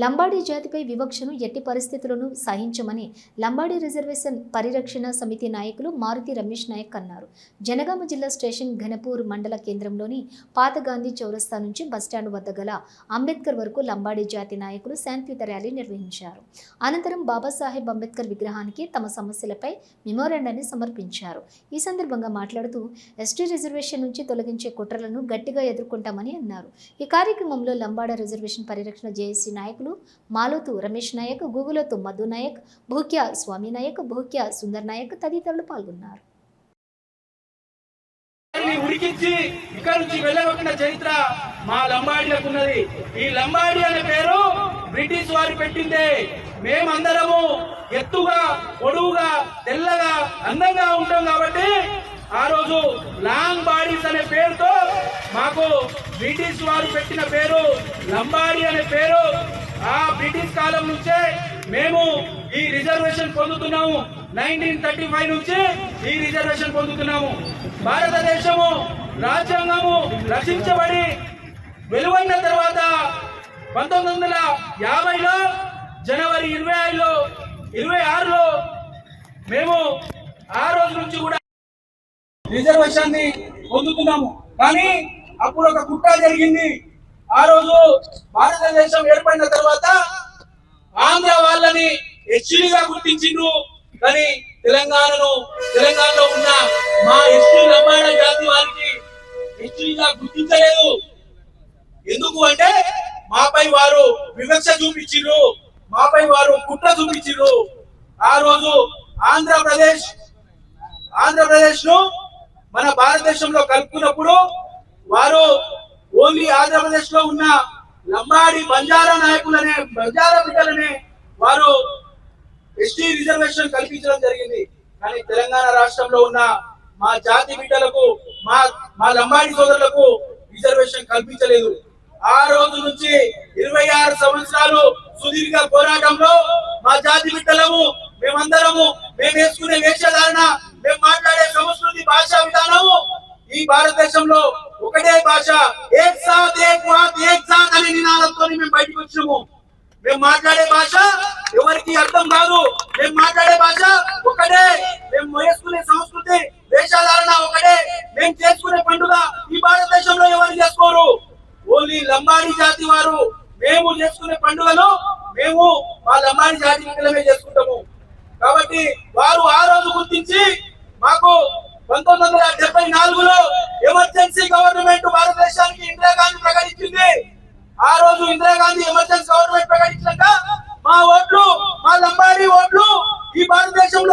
లంబాడీ జాతిపై వివక్షను ఎట్టి పరిస్థితుల్లోనూ సహించమని లంబాడీ రిజర్వేషన్ పరిరక్షణ సమితి నాయకులు మారుతి రమేష్ నాయక్ అన్నారు. జనగామ జిల్లా స్టేషన్ ఘనపూర్ మండల కేంద్రంలోని పాత గాంధీ చౌరస్తా నుంచి బస్టాండ్ వద్ద గల అంబేద్కర్ వరకు లంబాడీ జాతి నాయకులు శాంతియుత ర్యాలీ నిర్వహించారు. అనంతరం బాబాసాహెబ్ అంబేద్కర్ విగ్రహానికి తమ సమస్యలపై మెమోరాండాన్ని సమర్పించారు. ఈ సందర్భంగా మాట్లాడుతూ ఎస్టీ రిజర్వేషన్ నుంచి తొలగించే కుట్రలను గట్టిగా ఎదుర్కొంటామని అన్నారు. ఈ కార్యక్రమంలో లంబాడా రిజర్వేషన్ పరిరక్షణ జేఏసీ నాయకులు మాలోతు రమేష్ నాయక్, గూగులతు మధు నాయక్, భూక్యా స్వామి నాయక్, భూక్యా సుందర్ నాయక్ తదితరులు పాల్గొన్నారు. ఉడికించి ఇక్కడ నుంచి వెళ్ళవలసిన చరిత్ర మా లంబాడీలకు ఉన్నది. ఈ లంబాడీ అనే పేరు బ్రిటిష్ వారు పెట్టిందే. మేమందరము ఎత్తుగా, పొడవుగా, తెల్లగా, అందంగా ఉంటాం కాబట్టి ఆ రోజు లాంగ్ బాడీస్ అనే పేరుతో మాకు బ్రిటిష్ వారు పెట్టిన పేరు లంబాడీ అనే పేరు. ఆ బ్రిటిష్ కాలం నుంచే మేము ఈ రిజర్వేషన్ పొందుతున్నాము. 1935 నుంచి ఈ రిజర్వేషన్ పొందుతున్నాము. భారతదేశము రాజ్యాంగము రచించబడి వెలువడిన తర్వాత 1950లో జనవరి 26లో మేము ఆ రోజు నుంచి కూడా రిజర్వేషన్ ని పొందుతున్నాము. కానీ అప్పుడు ఒక కుట్ర జరిగింది. ఆ రోజు భారతదేశం ఏర్పడిన తర్వాత ఆంధ్ర వాళ్ళని ఎస్టీగా గుర్తించిండ్రు. కానీ తెలంగాణలో ఉన్న మా ఎస్టీ లంబాడా జాతి వారికి ఎస్టీగా గుర్తించలేదు. ఎందుకు అంటే మాపై వారు వివక్ష చూపించిండ్రు, మాపై వారు కుట్ర చూపించిండ్రు. ఆ రోజు ఆంధ్రప్రదేశ్ ను మన భారతదేశంలో కలుపుకున్నప్పుడు వారు ఓన్లీ ఆంధ్రప్రదేశ్ లో ఉన్న లంబాడి బంజారా బిడ్డలనే వారు ఎస్టీ రిజర్వేషన్ కల్పించడం జరిగింది. కానీ తెలంగాణ రాష్ట్రంలో ఉన్న మా జాతి బిడ్డలకు, మా లంబాడి సోదరులకు రిజర్వేషన్ కల్పించలేదు. ఆ రోజు నుంచి 26 సంవత్సరాలు సుదీర్ఘ పోరాటంలో మా జాతి బిడ్డలము మేము వేసుకునే వేషధారణ, మేము మాట్లాడే సంస్కృతి, భాషా విధానము ఈ భారతదేశంలో ఒకటే భాష, ఏక్ సాత్ ఏక్ బాత్ ఏక్ సాత్ అనే నినాదంతో మేము బయటకు వచ్చాము. మేము మాట్లాడే భాష ఎవరికి అర్థం కాదు. మేము మాట్లాడే భాష ఒకటే, మేము వేసుకునే సంస్కృతి, వేషధారణ ఒకటే, మేము చేసుకునే పండుగ ఈ భారతదేశంలో ఎవరు చేసుకోరు. ఓన్లీ లంబాడీ జాతి వారు మేము చేసుకునే పండుగను మేము మా లంబాడీ జాతి పిల్లలమే చేసుకుంటాము. కాబట్టి వారు ఆ రోజు గుర్తించి మాకు 1974లో ఎమర్జెన్సీ గవర్నమెంట్ భారతదేశానికి ఇందిరాగాంధీ ప్రకటించింది. ఆ రోజు ఇందిరాగాంధీ ఎమర్జెన్సీ గవర్నమెంట్ ప్రకటించాక మా లంబాడీ ఓట్లు ఈ భారతదేశంలో